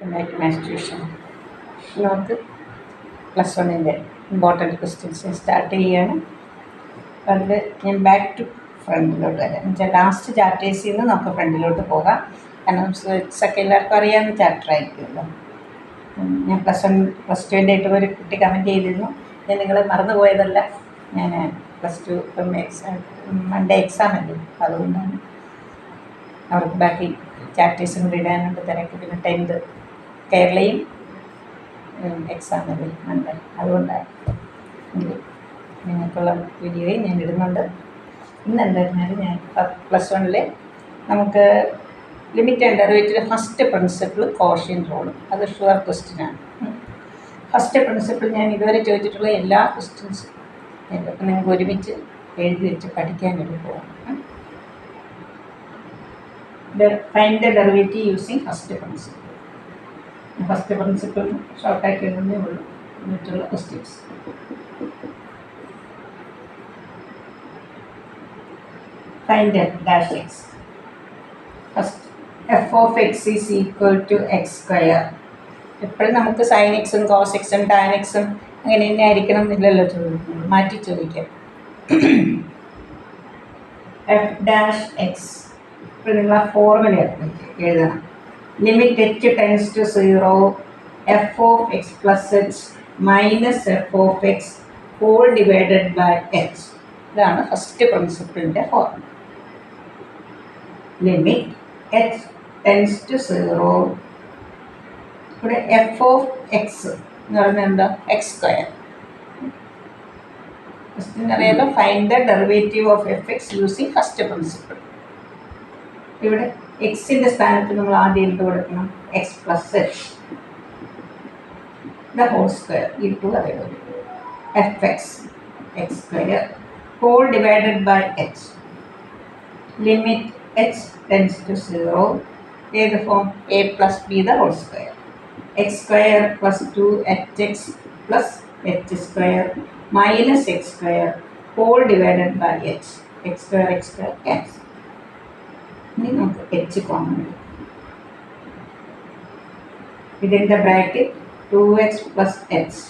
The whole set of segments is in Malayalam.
Maths tuition. നമുക്ക് പ്ലസ് വണ്ണിൻ്റെ ഇമ്പോർട്ടൻറ്റ് ക്വസ്റ്റ്യൻസ് സ്റ്റാർട്ട് ചെയ്യാണ്. അതിൽ ഞാൻ ബാക്ക് ടു ഫ്രണ്ടിലോട്ട് വരാം. എന്നുവെച്ചാൽ ലാസ്റ്റ് ചാപ്റ്റേഴ്സിൽ നിന്ന് നമുക്ക് ഫ്രണ്ടിലോട്ട് പോകാം. കാരണം ഒക്കെ എല്ലാവർക്കും അറിയാവുന്ന ചാപ്റ്റർ ആയിരിക്കുമല്ലോ. ഞാൻ പ്ലസ് ടുവിൻ്റെ ആയിട്ട് ഒരു കുട്ടി കമൻറ്റ് ചെയ്തിരുന്നു. ഞാൻ നിങ്ങളെ മറന്നുപോയതല്ല, ഞാൻ പ്ലസ് ടു മൺഡേ എക്സാം അല്ലേ, അതുകൊണ്ടാണ് അവർക്ക് ബാക്കി ചാപ്റ്റേഴ്സും കൂടി ഇടാനുണ്ട് തിരക്ക്. പിന്നെ 10th കേരളയും എക്സാം അല്ലേ മൺഡേ, അതുകൊണ്ടാണ് നിങ്ങൾക്കുള്ള വീഡിയോയും ഞാൻ ഇടുന്നുണ്ട്. ഇന്ന് എന്തായിരുന്നാലും ഞാൻ പ്ലസ് വണ്ണിൽ നമുക്ക് limit and derivative first principle quotient റൂളും, അത് ഷുവർ ക്വസ്റ്റ്യനാണ്. ഫസ്റ്റ് പ്രിൻസിപ്പിൾ ഞാൻ ഇതുവരെ ചോദിച്ചിട്ടുള്ള എല്ലാ ക്വസ്റ്റ്യൻസും നിങ്ങൾക്ക് ഒരുമിച്ച് എഴുതി വെച്ച് പഠിക്കാൻ എളുപ്പമാണ്. Find the derivative using first principle. First principle ഷോർട്ടാക്കി എഴുതുന്നേ ഉള്ളൂ എന്നിട്ടുള്ള ക്വസ്റ്റ്യൻസ്. Find dash X. First F of X is equal to X square. എപ്പോഴും നമുക്ക് സൈൻ എക്സും കോസ് എക്സും ടാൻ എക്സും അങ്ങനെ തന്നെ ആയിരിക്കണം എന്നില്ലല്ലോ ചോദിക്കുന്നത്, മാറ്റി ചോദിക്കാം. എഫ് ഡാഷ് എക്സ് ഇപ്പോൾ നിങ്ങൾ ആ ഫോർമുല എഴുതണം. Limit H tends to 0 F of X plus H minus F of X whole divided by H. ഇതാണ് ഫസ്റ്റ് പ്രിൻസിപ്പിളിൻ്റെ formula. Limit H tends to 0. ഇവിടെ എഫ് ഓഫ് എക്സ് എന്ന് പറയുന്നത് എന്താ? X square. ഫസ്റ്റ് അറിയാലോ, find the derivative of F X using first principle. ഇവിടെ എക്സിൻ്റെ സ്ഥാനത്ത് നമ്മൾ ആദ്യം എന്ത് കൊടുക്കണം? X plus H the whole square into അതേപോലെ F X X square whole divided by h. Limit H tends to 0. ഏത് form? A plus b the whole square. X square plus 2hx plus h square minus x square whole divided by h. X square cancel. ഇനി നമുക്ക് എച്ച് കോമൺ എടുക്കും. ഇതിൻ്റെ bracket 2x plus h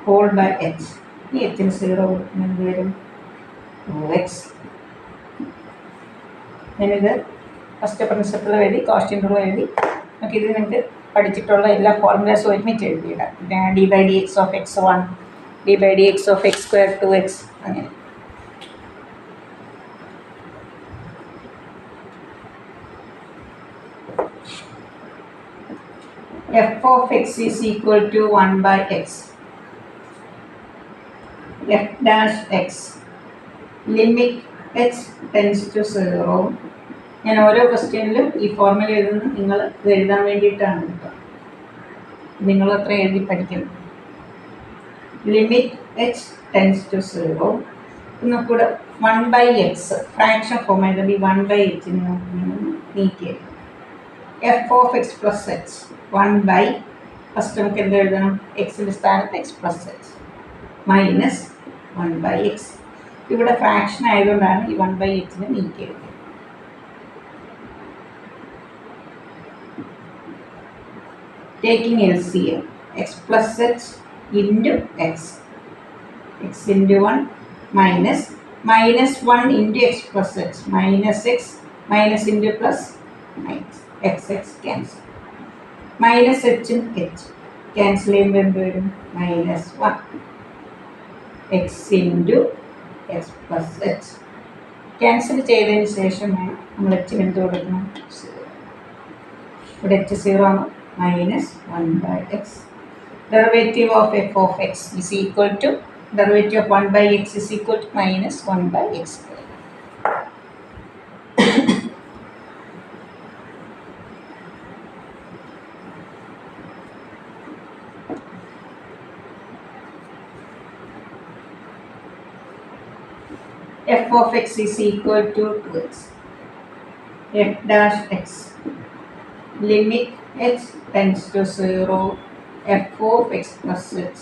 whole by h. ഈ എച്ചിന് 0 കൊടുക്കുന്ന എന്ത് വരും? 2x. ഞാനിത് ഫസ്റ്റ് പ്രിൻസിപ്പിൾ എഴുതി, കോഷ്യൻ റൂൾ എഴുതി. നമുക്കിത് നിങ്ങൾക്ക് പഠിച്ചിട്ടുള്ള എല്ലാ ഫോർമുലാസും ഒരുമിച്ച് എഴുതിയിടാം. പിന്നെ D by d x of x 1, d by d x of x square 2x, അങ്ങനെ. f of x is equal to 1 by x. f dash x limit h tends to 0. ഞാൻ ഓരോ ക്വസ്റ്റ്യനിലും ഈ ഫോർമുല എഴുതുന്നത് നിങ്ങൾ ഇത് എഴുതാൻ വേണ്ടിയിട്ടാണ് കേട്ടോ. നിങ്ങൾ അത്ര എഴുതി പഠിക്കണം. Limit H tends to 0. ഒന്നുകൂടെ 1 by x ഫ്രാക്ഷൻ ഫോം ആയതുകൊണ്ട് ഈ 1 by h നീക്കിയത്. F of X plus H 1 by first നമുക്ക് എന്ത് എഴുതണം? എക്സിൻ്റെ സ്ഥാനത്ത് X plus H minus 1 by x. ഇവിടെ ഫ്രാക്ഷൻ ആയതുകൊണ്ടാണ് ഈ 1 by h നീക്കിയത്. Taking LCM, x plus h into x, x into 1 minus 1 into x plus h minus x minus into plus minus x cancel. Minus h in h cancel ചെയ്യുമ്പോൾ minus 1 x into x plus h cancel ചെയ്തതിന് ശേഷം നമ്മൾ h എന്ത് കൊടുക്കണം? ഇവിടെ h 0 ആണ്. Minus 1 by x. Derivative of f of x is equal to derivative of 1 by x is equal to minus 1 by x square. f of x is equal to 2x. f dash x limit h tends to 0 f of x plus h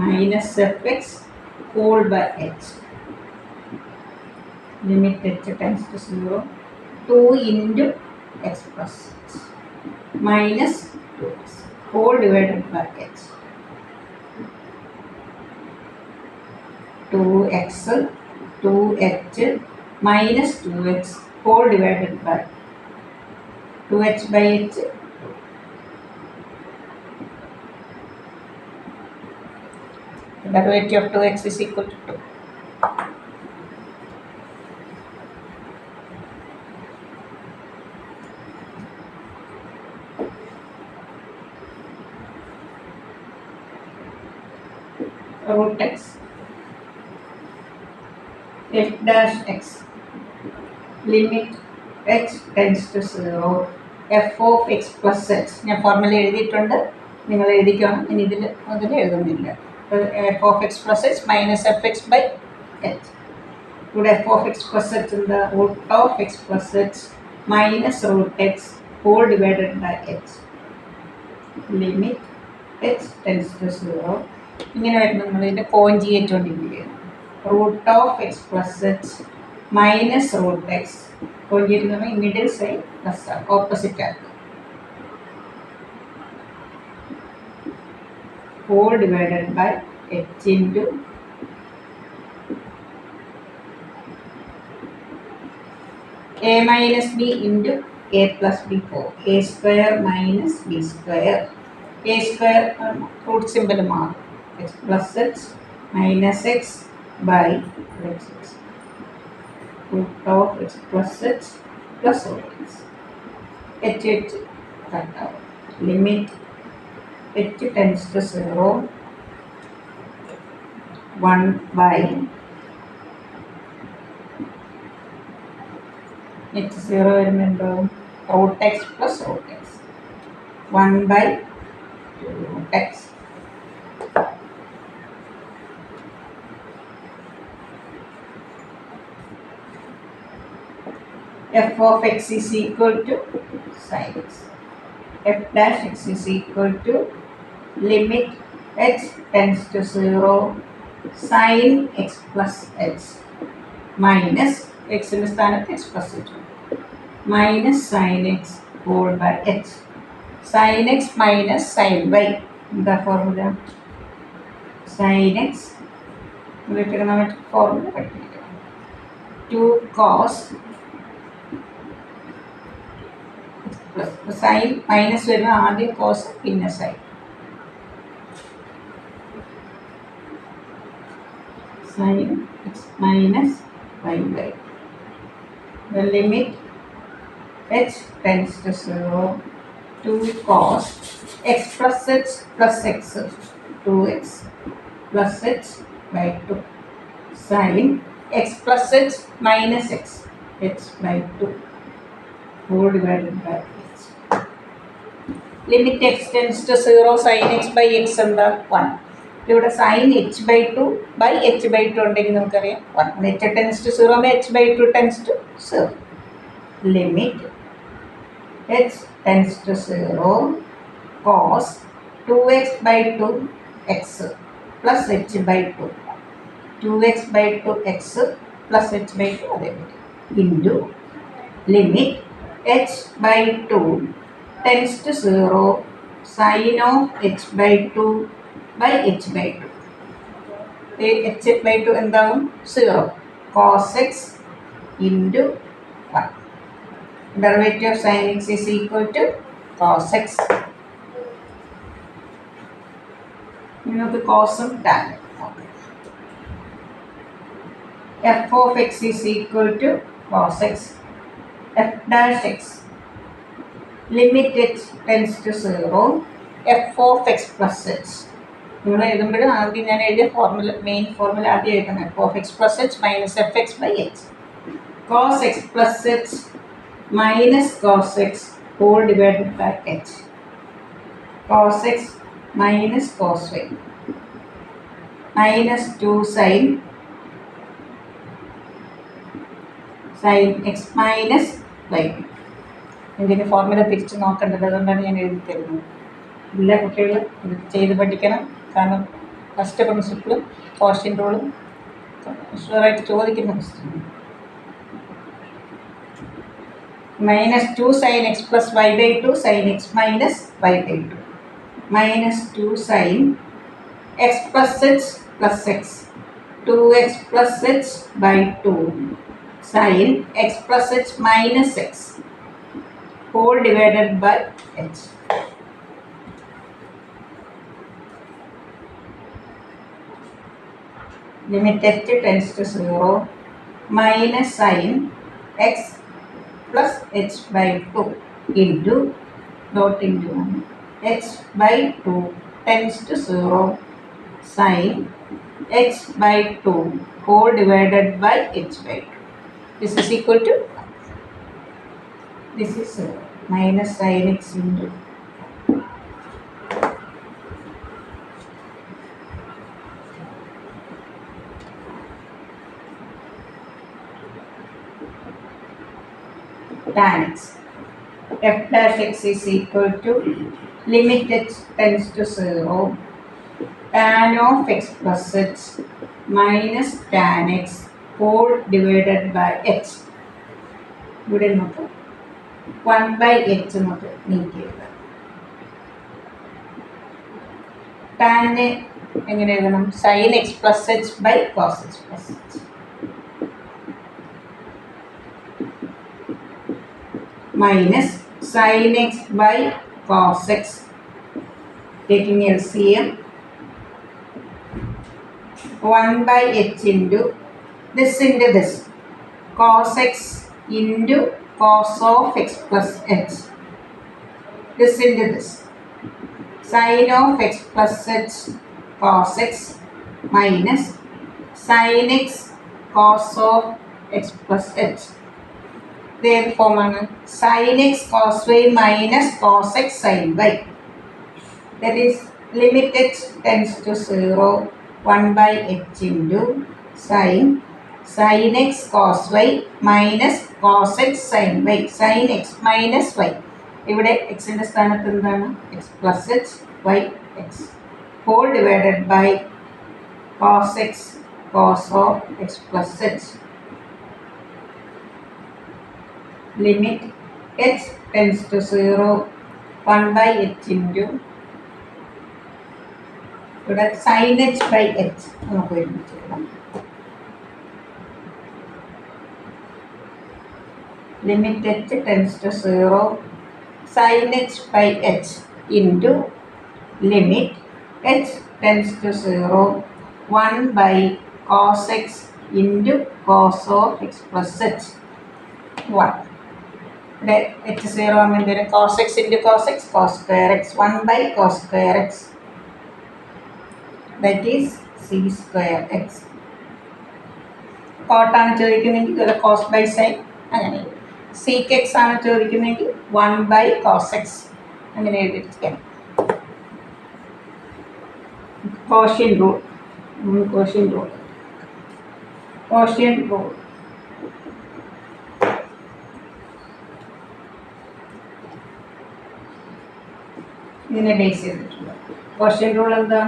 minus fx whole by h. Limit h tends to 0 2 into x plus h minus 2x. whole divided by h. 2x 2h minus 2x whole divided by 2h by h. The derivative of 2x is equal to 2. Root x f dash x limit h tends to 0 f of x plus h. ഞാൻ ഫോർമുല എഴുതിയിട്ടുണ്ട്, നിങ്ങൾ എഴുതിക്കണം. ഇനി ഇതിൽ എഴുതുന്നില്ല. f of x plus h minus fx by h. ഇവിടെ f of x plus h എന്താ? root of x plus h minus root x whole divided by h. limit h tends to 0. ഇങ്ങനെ വരുമ്പോൾ നമ്മൾ ഇതിൻ്റെ കോഞ്ചിയേറ്റ് കൊണ്ടിരിക്കുകയാണ്. Root of X plus H minus root X. Conjugate എന്ന് പറഞ്ഞാൽ മിഡിൽ സൈഡ് പ്ലസ് ആണ്, ഓപ്പോസിറ്റ് ആക്കുക. Whole divided by H into A minus B into A plus B 4. A square minus B square. A square root simple മാറും. x plus h minus x by x. Root of x plus h plus root x. h cut out. Limit h tends to 0 1 by h 0 remember root x plus root x. 1 by root x. f of x is equal to sin x. f dash x is equal to limit h tends to 0 sin x plus h minus x in the സ്ഥാനത്ത് x plus h minus sin x whole by h. sin x minus sin y. എന്താ formula? sin x trigonometric formula പഠിപ്പിക്കണം. 2 cos സൈൻ മൈനസ് വരുമ്പോൾ ആദ്യം കോസ് പിന്നെ sine. Sine x minus y by the limit h tends to 0 2 cos x plus h plus x 2x plus h by 2 sin x plus h minus x h by 2 whole divided by h. Limit x tends to 0 sin x by x എന്താ 1. ഇവിടെ sin h by 2 by h by 2 ഉണ്ടെങ്കിൽ നമുക്കറിയാം 1. h tends to 0 h by 2 tends to 0. Limit h tends to 0 cos 2x by 2 x plus h by 2 2x by 2 x plus h by 2 അതേപോലെ into limit h by 2 tends to 0 sin of h by 2 by h by 2. h by 2 എന്താവും 0 cos x into 1. Derivative of sin x is equal to cos x. നിങ്ങൾക്ക് കോസും ടാനും. f of x is equal to cos x. f dash x limit h tends to 0 f of x plus h. നിങ്ങൾ എഴുതുമ്പോഴും ആദ്യം ഞാൻ എഴുതിയ ഫോർമുല മെയിൻ ഫോർമുല ആദ്യം എഴുതണം. f of x plus h minus fx by h. cos x plus h minus cos x whole divided by h. cos x minus cos y minus 2 sin x minus y. ഇതിൻ്റെ ഫോർമുല തിരിച്ച് നോക്കേണ്ടത്, അതുകൊണ്ടാണ് ഞാൻ എഴുതി തരുന്നത്. എല്ലാ കുട്ടികളും ഇത് ചെയ്ത് പഠിക്കണം. കാരണം ഫസ്റ്റ് പ്രിൻസിപ്പിളും കോഷ്യൻ റൂളും ഷുവറായിട്ട് ചോദിക്കുന്ന question. minus 2 sin x plus y by 2 sin x minus y by 2 minus 2 sin x plus h plus x. 2x plus h by 2 sin x plus h minus x whole divided by h. Limit h tends to 0 minus sin x plus h by 2 into dot into 1 h by 2 tends to 0 sin x by 2 whole divided by h by 2. This is equal to, this is minus sin x into tan x. F dash x is equal to limit h tends to 0 tan of x plus h minus tan x whole divided by h. ഇവിടെ നോക്കാം 1 by h നമുക്ക് നീക്കി എഴുതാം. ടാനിനെ എങ്ങനെ എഴുതണം? sin x plus h by cos h plus h. Minus sin x by cos x, taking LCM, 1 by h into this cos x into cos of x plus h, this into this sin of x plus h cos x minus sin x cos of x plus h. Therefore, sin x cos y minus cos x sin y. That is limit h tends to 0 1 by h into sin x cos y minus cos x sin y. Sin x minus y. ഇവിടെ എക്സിൻ്റെ സ്ഥാനത്ത് എന്താണ്? x plus h y x whole divided by cos x cos of x plus h. Limit h tends to 0 1 by h into ഇവിടെ sin h by h നമുക്ക് ഒരുമിച്ച് എഴുതാം. Limit h tends to 0 sin h by h into limit h tends to 0 1 by cos x into cos of x plus h 1. ഇവിടെ h 0 ആകുമ്പോൾ cos x into cos x cos square x 1 by cos square x, that is c square x. കോട്ടാണ് ചോദിക്കുന്നതെങ്കിൽ ഇതുപോലെ cos by sin അങ്ങനെ, sec x ആണ് ചോദിക്കുന്നതെങ്കിൽ 1 by cos x അങ്ങനെ എഴുതിയിരിക്കാം. Quotient rule. ഇതിനെ ബേസ് ചെയ്തിട്ടുണ്ട്. ക്വസ്റ്റ്യൻ റൂൾ എന്താ?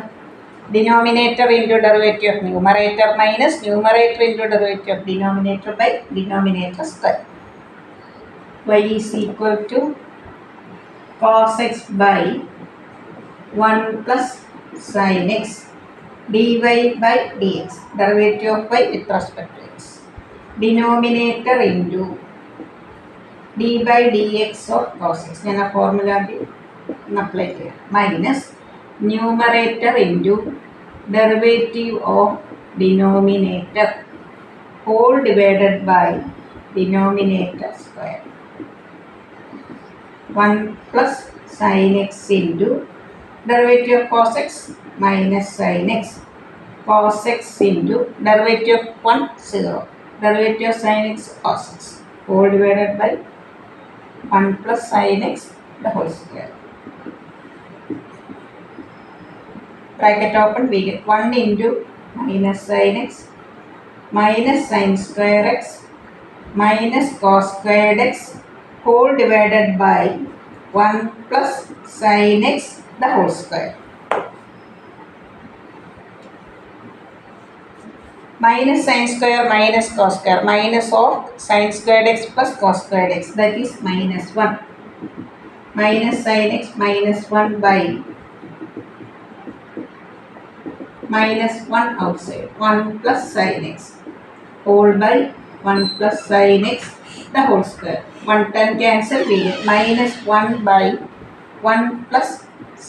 Denominator into derivative of numerator minus numerator into derivative of denominator by denominator square. y is equal to cos x by 1 plus sin x dy by dx, derivative of y with respect to x. Denominator into d by dx of cos x. ഞാൻ ആ ഫോർമുല അപ്ലൈ ചെയ്യാം. Minus numerator into derivative of denominator whole divided by denominator square. 1 plus sin x into derivative of cos x minus sin x cos x into derivative of 1 0 derivative of sin x cos x whole divided by 1 plus sin x the whole square. Bracket open, we get 1 into minus sin x minus sin square x minus cos squared x whole divided by 1 plus sin x the whole square. Minus sin square minus cos square, minus of sin squared x plus cos squared x, that is minus 1. Minus sin x minus 1 by minus 1 outside, 1 plus sin x whole by 1 plus sin x the whole square. 1 10 cancel, we get minus 1 by 1 plus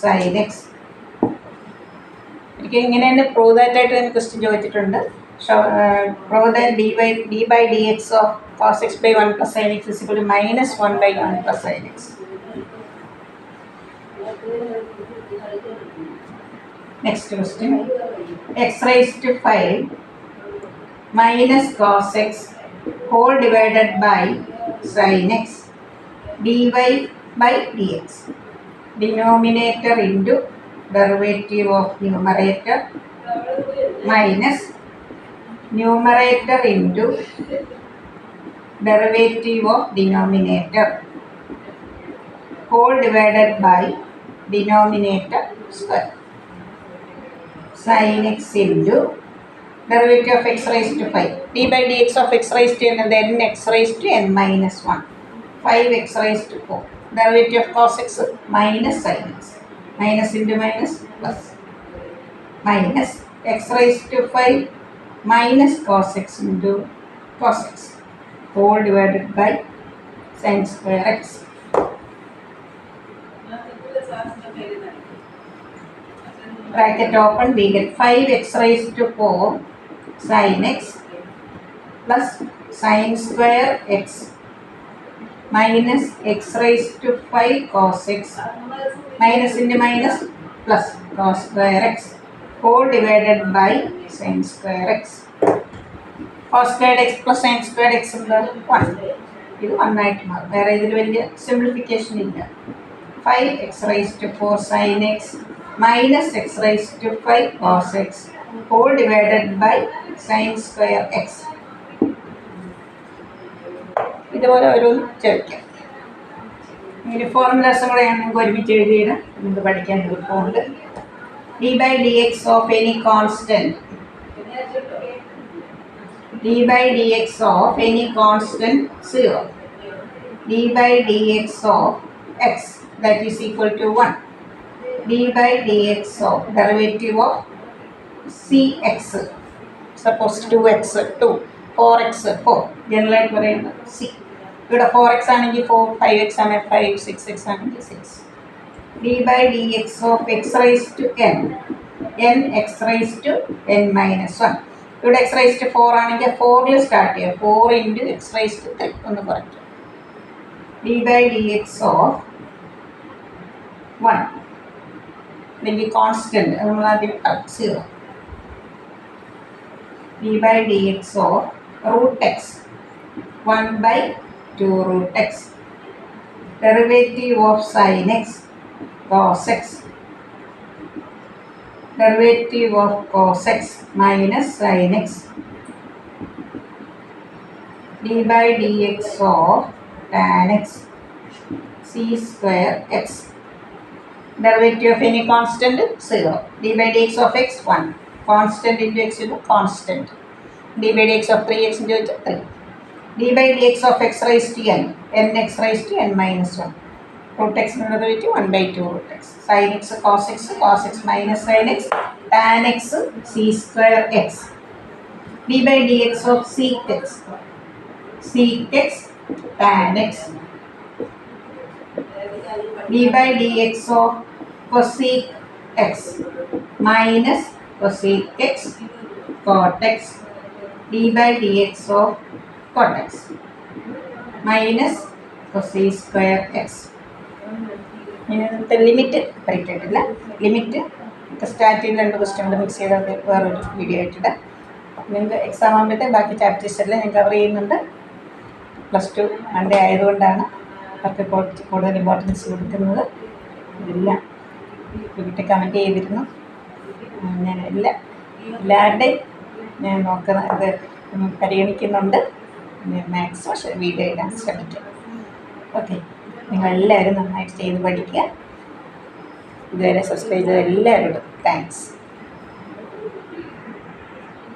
sin x. എനിക്ക് ഇങ്ങനെ പ്രൂവ് ദാറ്റ് ആയിട്ട് തന്നെ ക്വസ്റ്റ്യൻ ചോദിച്ചിട്ടുണ്ട്. Prove that d by dx of cos x by 1 plus sin x is equal to minus 1 by 1 plus sin x. Next question. X raised to 5 minus cos x whole divided by sin x dy by dx. Denominator into derivative of numerator minus numerator into derivative of denominator whole divided by denominator square. Sin x into derivative of x raised to 5 d by dx of x raised to n and then x raised to n minus 1 5x raised to 4 derivative of cos x minus sin x minus into minus plus minus x raised to 5 minus cos x into cos x whole divided by sin square x. Bracket open, we get 5x raised to 4 sin x plus sin square x minus x raised to 5 cos x minus into minus plus cos square x whole divided by sin square x. Cos squared x plus sin squared x is 1. ഇത് 1 ആയിട്ട് മാറും. വേറെ ഇതിൽ വലിയ സിംപ്ലിഫിക്കേഷൻ ഇല്ല. 5x raised to 4 sin x minus x raised to 5 cos x whole divided by sin square x. ഇതുപോലെ ഓരോന്ന് ചേർക്കാം. ഇനി ഫോർമുലാസും കൂടെ ഞാൻ നിങ്ങൾക്ക് ഒരുമിച്ച് എഴുതിയിടാം. നിങ്ങൾക്ക് പഠിക്കാൻ എളുപ്പമുണ്ട്. d by dx of any constant d by dx of any constant 0 d by dx of x that is equal to 1 d by dx of derivative of cx suppose 2x 2 4x 4 ജനറലായിട്ട് പറയുന്നത് c ഇവിടെ 4x ആണെങ്കിൽ 4 5x ആണെങ്കിൽ 5 6x ആണെങ്കിൽ 6 d by dx of x raised to n n x raised to n minus 1 ഇവിടെ x raised to 4 ആണെങ്കിൽ 4ൽ സ്റ്റാർട്ട് ചെയ്യാം 4 into x raised to 3 ഒന്ന് കുറയ്ക്കും d by dx of 1 അല്ലെങ്കിൽ കോൺസ്റ്റന്റ് നമ്മൾ ആദ്യം 0 d by dx of root x 1 by 2 root x derivative of sin x cos x derivative of cos x minus sin x d by dx of tan x c square x derivative of any constant 0 d by dx of x 1 constant into x into constant d by dx of 3x into 3 d by dx of x raised to n nx raised to n minus 1 root x derivative 1 by 2 root x sin x cos x minus sin x tan x c square x d by dx of sec x tan x d by dx of cosec x minus cosec x cot x d by dx of cot x minus cosec square x. ഇതിനകത്ത് ലിമിറ്റ് പഠിച്ചിട്ടില്ല. ലിമിറ്റ് സ്റ്റാർട്ട് ചെയ്ത് 2 ക്വസ്റ്റ്യൻ കൊണ്ട് മിക്സ് ചെയ്ത് വേറൊരു വീഡിയോ ആയിട്ടിടാം. നിങ്ങൾക്ക് എക്സാം ആകുമ്പോഴത്തെ ബാക്കി ചാപ്റ്റേഴ്സ് എല്ലാം ഞാൻ കവർ ചെയ്യുന്നുണ്ട്. +2 മൺഡേ ആയതുകൊണ്ടാണ് അവർക്ക് കൂടുതൽ ഇമ്പോർട്ടൻസ് കൊടുക്കുന്നത്. ഇതെല്ലാം വീട്ടിൽ കമൻറ്റ് ചെയ്തിരുന്നു. ഞാൻ എല്ലാവരുടെയും ഞാൻ ഇത് പരിഗണിക്കുന്നുണ്ട്. മാക്സിമം വീഡിയോ ഇടാൻ ശ്രമിക്കാം. ഓക്കെ, നിങ്ങളെല്ലാവരും നന്നായിട്ട് ചെയ്ത് പഠിക്കുക. ഇതുവരെ സബ്സ്ക്രൈബ് ചെയ്ത എല്ലാവരോടും താങ്ക്സ്.